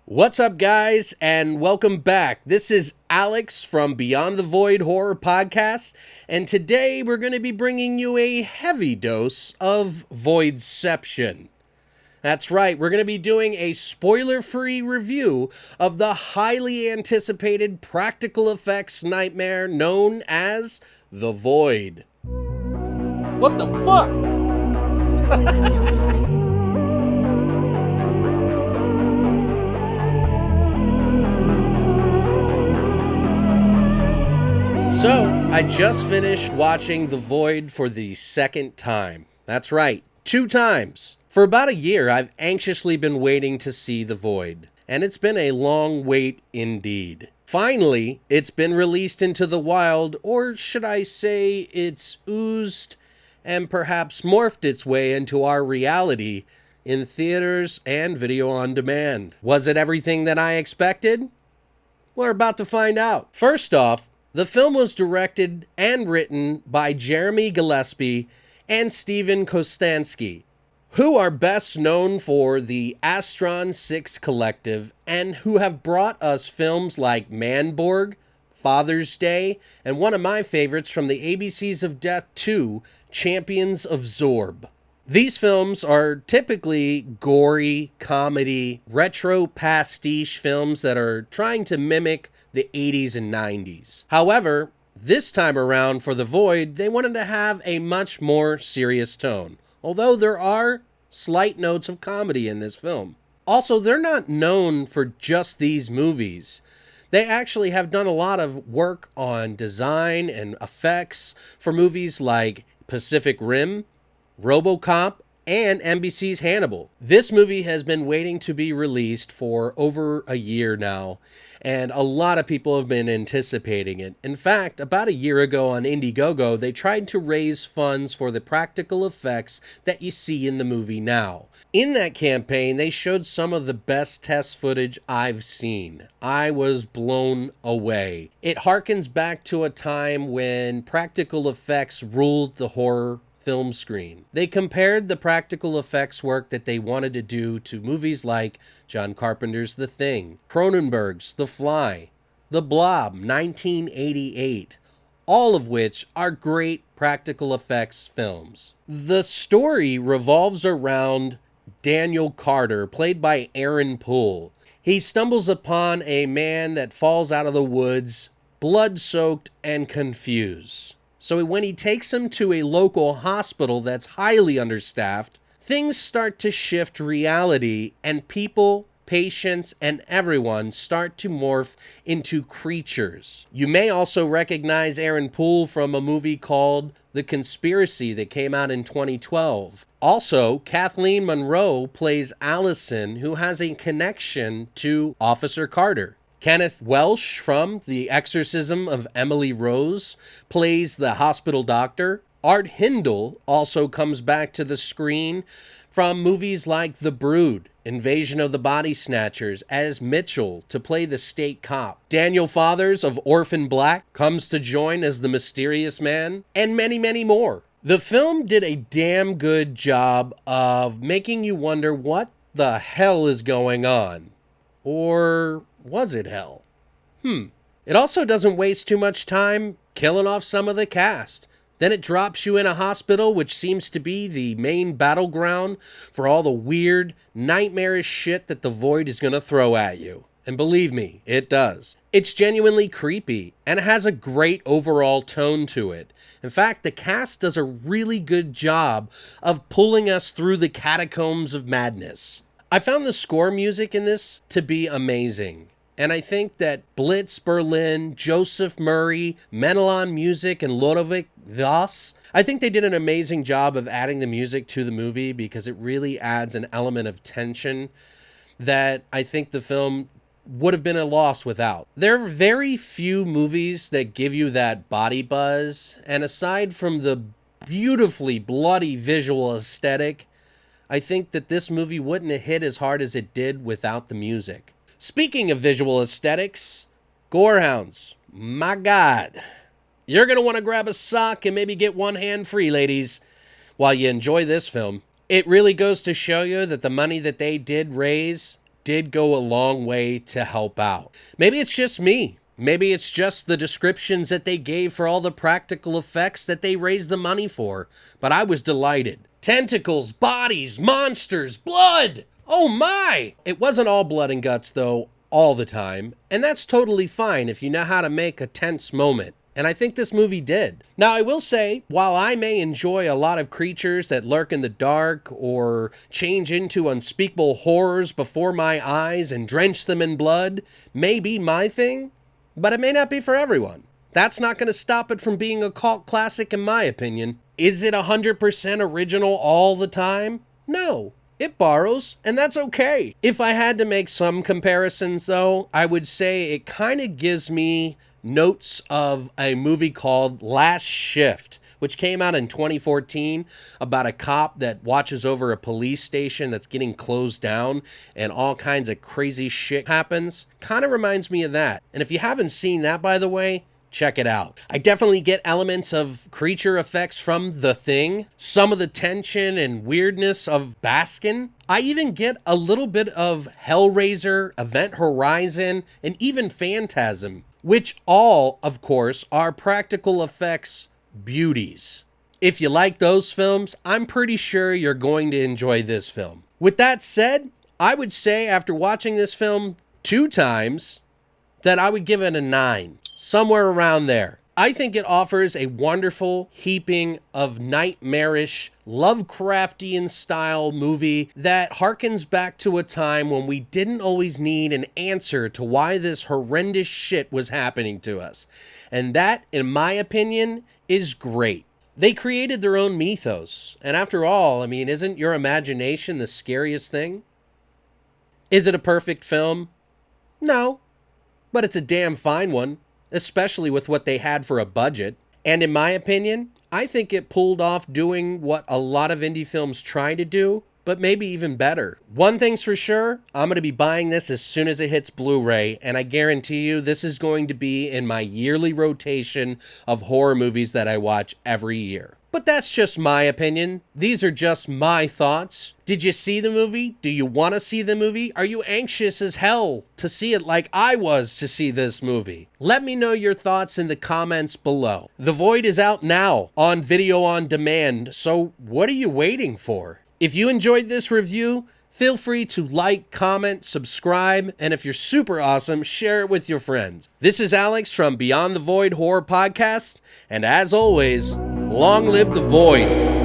What's up, guys, and welcome back. This is Alex from Beyond the Void Horror Podcast, and today we're going to be bringing you a heavy dose of Voidception. That's right, we're going to be doing a spoiler-free review of the highly anticipated practical effects nightmare known as The Void. What the fuck? So, I just finished watching The Void for the second time. That's right, 2 times. For about a year, I've anxiously been waiting to see The Void, and it's been a long wait indeed. Finally, it's been released into the wild, or should I say it's oozed and perhaps morphed its way into our reality in theaters and video on demand. Was it everything that I expected? We're about to find out. First off, the film was directed and written by Jeremy Gillespie and Steven Kostanski, who are best known for the Astron 6 Collective and who have brought us films like Manborg, Father's Day, and one of my favorites from the ABCs of Death 2, Champions of Zorb. These films are typically gory, comedy, retro pastiche films that are trying to mimic the 80s and 90s. However, this time around for The Void, they wanted to have a much more serious tone, although there are slight notes of comedy in this film. Also, they're not known for just these movies. They actually have done a lot of work on design and effects for movies like Pacific Rim, RoboCop, and NBC's Hannibal. This movie has been waiting to be released for over a year now, and a lot of people have been anticipating it. In fact, about a year ago on Indiegogo, they tried to raise funds for the practical effects that you see in the movie now. In that campaign, they showed some of the best test footage I've seen. I was blown away. It harkens back to a time when practical effects ruled the horror film screen. They compared the practical effects work that they wanted to do to movies like John Carpenter's The Thing, Cronenberg's The Fly, The Blob, 1988, all of which are great practical effects films. The story revolves around Daniel Carter, played by Aaron Poole. He stumbles upon a man that falls out of the woods, blood-soaked and confused. So when he takes him to a local hospital that's highly understaffed, things start to shift reality and people, patients, and everyone start to morph into creatures. You may also recognize Aaron Poole from a movie called The Conspiracy that came out in 2012. Also, Kathleen Monroe plays Allison, who has a connection to Officer Carter. Kenneth Welsh from The Exorcism of Emily Rose plays the hospital doctor. Art Hindle also comes back to the screen from movies like The Brood, Invasion of the Body Snatchers, as Mitchell to play the state cop. Daniel Fathers of Orphan Black comes to join as the mysterious man, and many, many more. The film did a damn good job of making you wonder what the hell is going on. Or was it hell? It also doesn't waste too much time killing off some of the cast. Then it drops you in a hospital, which seems to be the main battleground for all the weird, nightmarish shit that the Void is going to throw at you. And believe me, it does. It's genuinely creepy, and it has a great overall tone to it. In fact, the cast does a really good job of pulling us through the catacombs of madness. I found the score music in this to be amazing. And I think that Blitz Berlin, Joseph Murray, Menelon Music, and Lodovic Voss, I think they did an amazing job of adding the music to the movie because it really adds an element of tension that I think the film would have been a loss without. There are very few movies that give you that body buzz, and aside from the beautifully bloody visual aesthetic, I think that this movie wouldn't have hit as hard as it did without the music. Speaking of visual aesthetics, gorehounds, my God. You're going to want to grab a sock and maybe get one hand free, ladies, while you enjoy this film. It really goes to show you that the money that they did raise did go a long way to help out. Maybe it's just me. Maybe it's just the descriptions that they gave for all the practical effects that they raised the money for, but I was delighted. Tentacles, bodies, monsters, blood! Oh my! It wasn't all blood and guts though, all the time, and that's totally fine if you know how to make a tense moment. And I think this movie did. Now, I will say, while I may enjoy a lot of creatures that lurk in the dark or change into unspeakable horrors before my eyes and drench them in blood, may be my thing, but it may not be for everyone. That's not going to stop it from being a cult classic in my opinion. Is it 100% original all the time? No. It borrows, and that's okay. If I had to make some comparisons though, I would say it kind of gives me notes of a movie called Last Shift, which came out in 2014 about a cop that watches over a police station that's getting closed down and all kinds of crazy shit happens. Kind of reminds me of that. And if you haven't seen that, by the way, check it out. I definitely get elements of creature effects from The Thing, some of the tension and weirdness of Baskin. I even get a little bit of Hellraiser, Event Horizon, and even Phantasm, which all, of course, are practical effects beauties. If you like those films, I'm pretty sure you're going to enjoy this film. With that said, I would say after watching this film 2 times, that I would give it a 9, somewhere around there. I think it offers a wonderful heaping of nightmarish, Lovecraftian style movie that harkens back to a time when we didn't always need an answer to why this horrendous shit was happening to us. And that, in my opinion, is great. They created their own mythos. And after all, I mean, isn't your imagination the scariest thing? Is it a perfect film? No. But it's a damn fine one, especially with what they had for a budget. And in my opinion, I think it pulled off doing what a lot of indie films try to do, but maybe even better. One thing's for sure, I'm going to be buying this as soon as it hits Blu-ray, and I guarantee you this is going to be in my yearly rotation of horror movies that I watch every year. But that's just my opinion. These are just my thoughts. Did you see the movie? Do you want to see the movie? Are you anxious as hell to see it like I was to see this movie? Let me know your thoughts in the comments below. The Void is out now on video on demand, so what are you waiting for? If you enjoyed this review, feel free to like, comment, subscribe, and if you're super awesome, share it with your friends. This is Alex from Beyond the Void Horror Podcast, and as always, long live the Void.